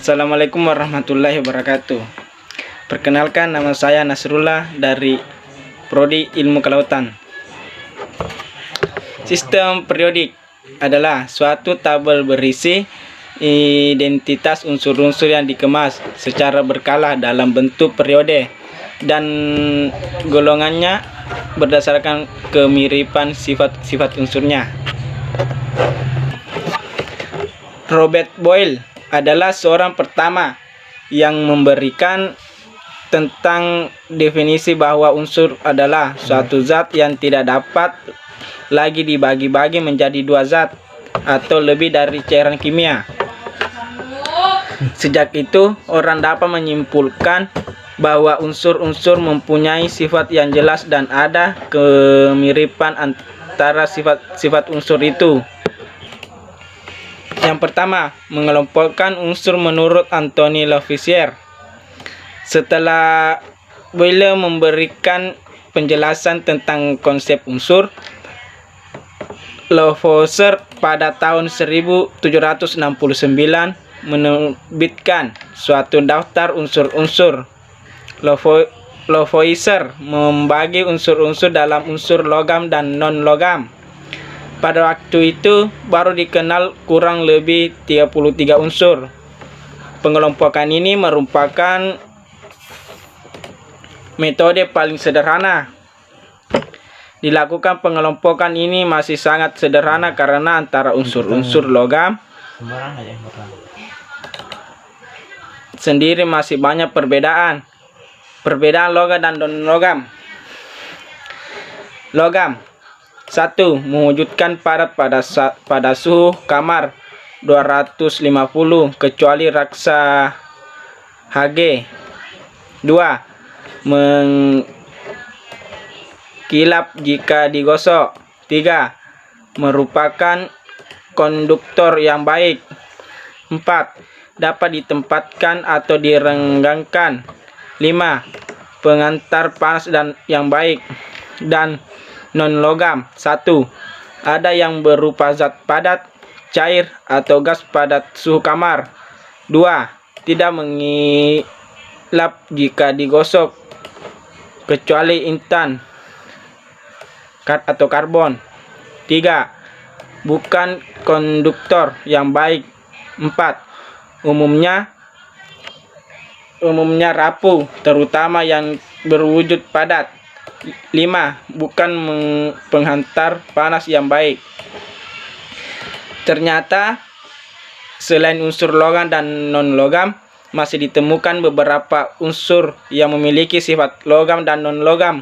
Assalamualaikum warahmatullahi wabarakatuh. Perkenalkan, nama saya Nasrullah dari Prodi Ilmu Kelautan. Sistem periodik adalah suatu tabel berisi identitas unsur-unsur yang dikemas secara berkala dalam bentuk periode dan golongannya berdasarkan kemiripan sifat-sifat unsurnya. Robert Boyle adalah seorang pertama yang memberikan tentang definisi bahwa unsur adalah suatu zat yang tidak dapat lagi dibagi-bagi menjadi dua zat atau lebih dari cairan kimia. Sejak itu, orang dapat menyimpulkan bahwa unsur-unsur mempunyai sifat yang jelas dan ada kemiripan antara sifat-sifat unsur itu. Yang pertama, mengelompokkan unsur menurut Anthony Lavoisier. Setelah Boyle memberikan penjelasan tentang konsep unsur, Lavoisier pada tahun 1769 menerbitkan suatu daftar unsur-unsur. Lavoisier membagi unsur-unsur dalam unsur logam dan non-logam. Pada waktu itu baru dikenal kurang lebih 33 unsur. Pengelompokan ini merupakan metode paling sederhana. Dilakukan pengelompokan ini masih sangat sederhana karena antara unsur-unsur logam sendiri masih banyak perbedaan. Perbedaan logam dan non-logam. Logam 1. Mewujudkan padat pada suhu kamar 250 kecuali raksa Hg. 2. Mengkilap jika digosok. 3. Merupakan konduktor yang baik. 4. Dapat ditempatkan atau direnggangkan. 5. Pengantar panas dan yang baik. Dan non-logam 1. Ada yang berupa zat padat, cair, atau gas pada suhu kamar. 2. Tidak mengilap jika digosok kecuali intan atau karbon. 3. Bukan konduktor yang baik. 4. Umumnya rapuh, terutama yang berwujud padat. 5. Bukan penghantar panas yang baik. Ternyata selain unsur logam dan non-logam, masih ditemukan beberapa unsur yang memiliki sifat logam dan non-logam,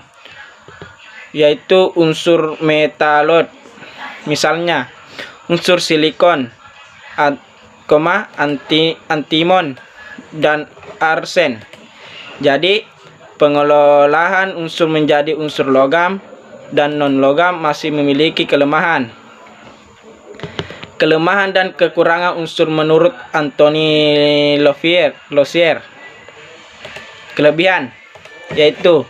yaitu unsur metaloid. Misalnya, unsur silikon, antimon, dan arsen. Jadi, pengolahan unsur menjadi unsur logam dan non-logam masih memiliki kelemahan. Kelemahan dan kekurangan unsur menurut Anthony Lavoisier. Kelebihan yaitu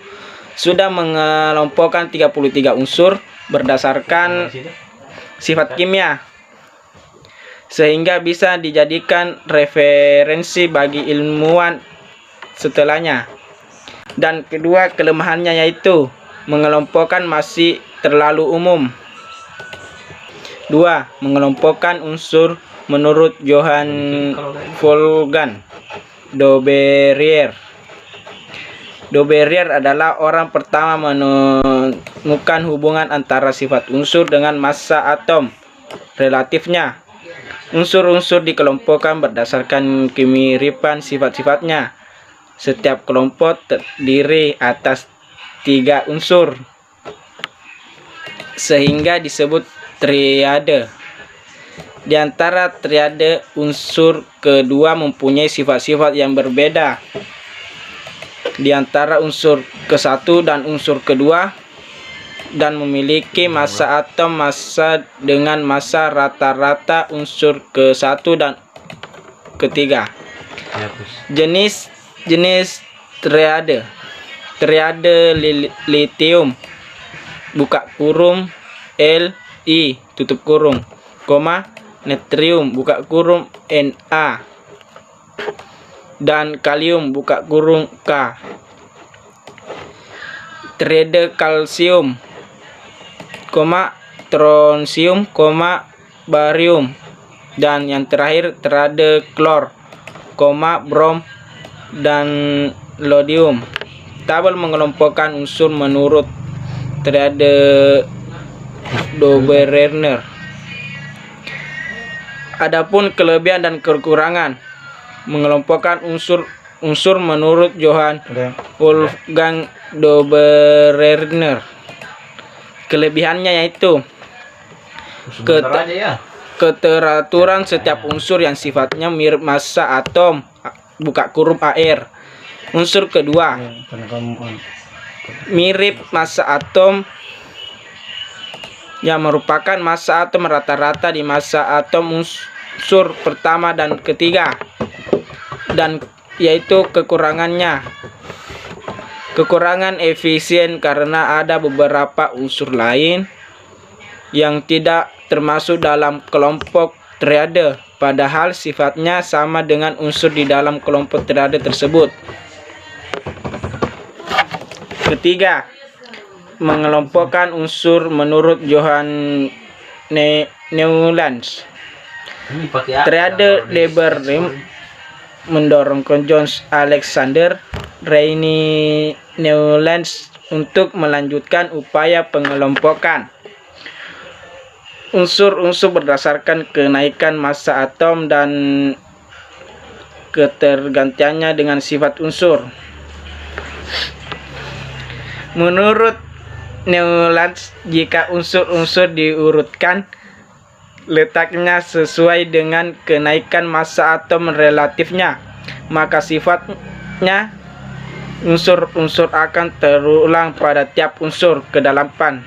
sudah mengelompokkan 33 unsur berdasarkan sifat kimia, sehingga bisa dijadikan referensi bagi ilmuwan setelahnya. Dan kedua, kelemahannya yaitu mengelompokkan masih terlalu umum. 2. Mengelompokkan unsur menurut Johann Wolfgang Daubrère. Daubrère adalah orang pertama menemukan hubungan antara sifat unsur dengan massa atom relatifnya. Unsur-unsur dikelompokkan berdasarkan kemiripan sifat-sifatnya. Setiap kelompok terdiri atas 3 unsur, sehingga disebut triade. Di antara triade, unsur kedua mempunyai sifat-sifat yang berbeda di antara unsur ke-1 dan unsur kedua, dan memiliki massa atom massa dengan massa rata-rata unsur ke-1 dan ketiga. Jenis triade lithium buka kurung Li tutup kurung, natrium buka kurung Na dan kalium buka kurung K. Triade kalsium, strontium, barium, dan yang terakhir triade klor, brom, dan lodium. Tabel mengelompokkan unsur menurut triade Doberer. Adapun kelebihan dan kekurangan mengelompokkan unsur menurut Johann Wolfgang Doberer. Kelebihannya yaitu keteraturan setiap unsur yang sifatnya mirip massa atom buka kurung air. Unsur kedua, mirip massa atom yang merupakan massa atom rata-rata di massa atom unsur pertama dan ketiga, dan yaitu kekurangan efisien karena ada beberapa unsur lain yang tidak termasuk dalam kelompok triade, padahal sifatnya sama dengan unsur di dalam kelompok triade tersebut. Ketiga, mengelompokkan unsur menurut Johann Newlands. Triade Deber mendorong John Alexander Reini Newlands untuk melanjutkan upaya pengelompokan unsur-unsur berdasarkan kenaikan massa atom dan ketergantiannya dengan sifat unsur. Menurut Newlands, jika unsur-unsur diurutkan letaknya sesuai dengan kenaikan massa atom relatifnya, maka sifatnya unsur-unsur akan terulang pada tiap unsur kedalaman.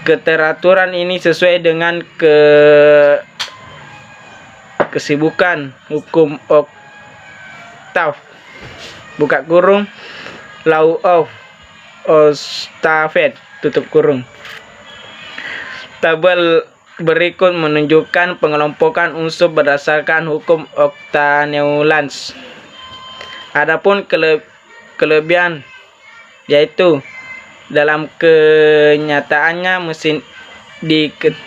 Keteraturan ini sesuai dengan kesibukan hukum oktav buka kurung law of Ostavet tutup kurung. Tabel berikut menunjukkan pengelompokan unsur berdasarkan hukum Octa-Newlands. Adapun kelebihan yaitu dalam kenyataannya mesin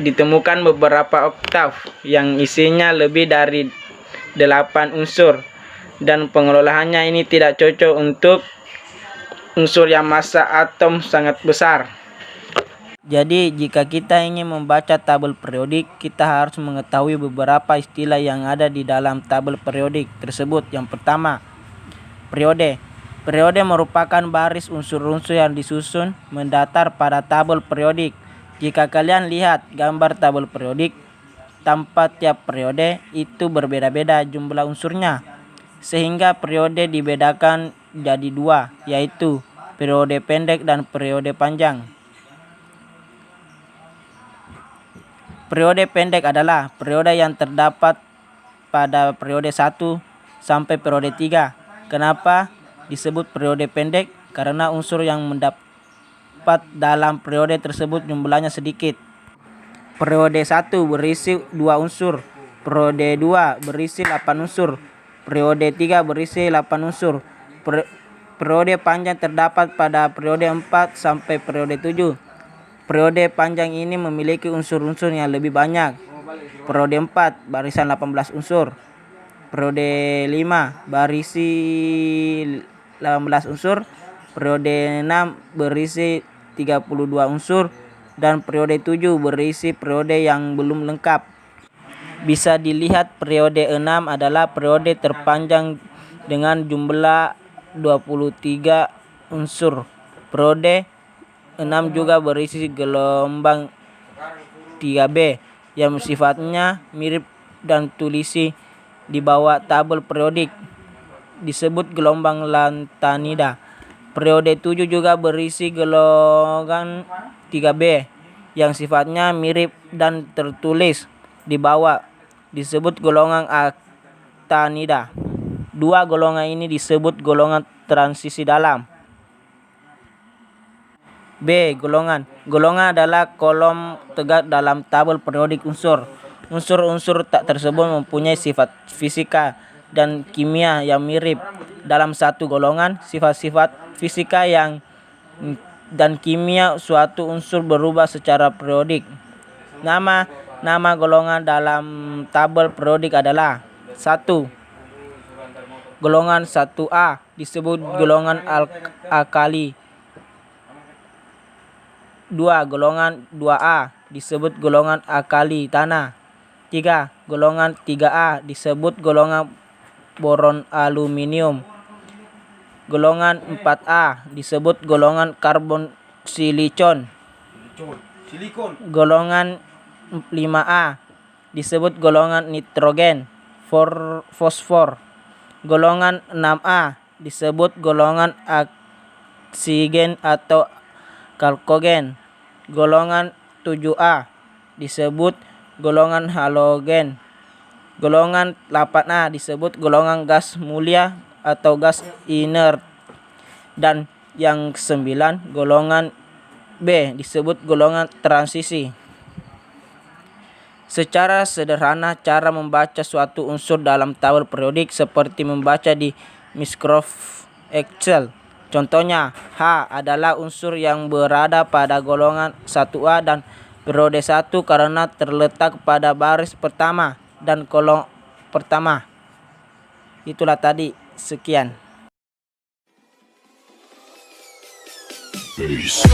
ditemukan beberapa oktav yang isinya lebih dari 8 unsur, dan pengelolaannya ini tidak cocok untuk unsur yang massa atom sangat besar. Jadi, jika kita ingin membaca tabel periodik, kita harus mengetahui beberapa istilah yang ada di dalam tabel periodik tersebut. Yang pertama, periode. Periode merupakan baris unsur-unsur yang disusun mendatar pada tabel periodik. Jika kalian lihat gambar tabel periodik, tanpa tiap periode itu berbeda-beda jumlah unsurnya, sehingga periode dibedakan jadi dua, yaitu periode pendek dan periode panjang. Periode pendek adalah periode yang terdapat pada periode 1 sampai periode 3. Kenapa disebut periode pendek? Karena unsur yang mendapat dalam periode tersebut jumlahnya sedikit. Periode 1 berisi 2 unsur, periode 2 berisi 8 unsur, periode 3 berisi 8 unsur. Periode panjang terdapat pada periode 4 sampai periode 7. Periode panjang ini memiliki unsur-unsur yang lebih banyak. Periode 4 barisan 18 unsur. Periode 5 berisi 18 unsur. Periode 6 berisi 32 unsur. Dan periode 7 berisi periode yang belum lengkap. Bisa dilihat periode 6 adalah periode terpanjang dengan jumlah 23 unsur. Periode 6 juga berisi gelombang 3B yang sifatnya mirip dan tulisi di bawah tabel periodik, disebut gelombang lantanida. Periode 7 juga berisi gelombang 3B yang sifatnya mirip dan tertulis di bawah, disebut golongan actinida. Dua golongan ini disebut golongan transisi dalam. B. Golongan. Golongan adalah kolom tegak dalam tabel periodik unsur. Unsur-unsur tak tersebut mempunyai sifat fisika dan kimia yang mirip. Dalam satu golongan, sifat-sifat fisika dan kimia suatu unsur berubah secara periodik. Nama golongan dalam tabel periodik adalah: 1. Golongan 1A disebut golongan alkali. 2. Golongan 2A disebut golongan alkali tanah. 3. Golongan 3A disebut golongan boron aluminium. Golongan 4A disebut golongan karbon silikon. Golongan 5A disebut golongan nitrogen fosfor. Golongan 6A disebut golongan oksigen atau kalkogen. Golongan 7A disebut golongan halogen. Golongan 8A disebut golongan gas mulia atau gas inert. Dan yang 9, golongan B disebut golongan transisi. Secara sederhana, cara membaca suatu unsur dalam tabel periodik seperti membaca di Microsoft Excel. Contohnya, H adalah unsur yang berada pada golongan 1A dan periode 1 karena terletak pada baris pertama dan kolom pertama. Itulah tadi, sekian. Peace.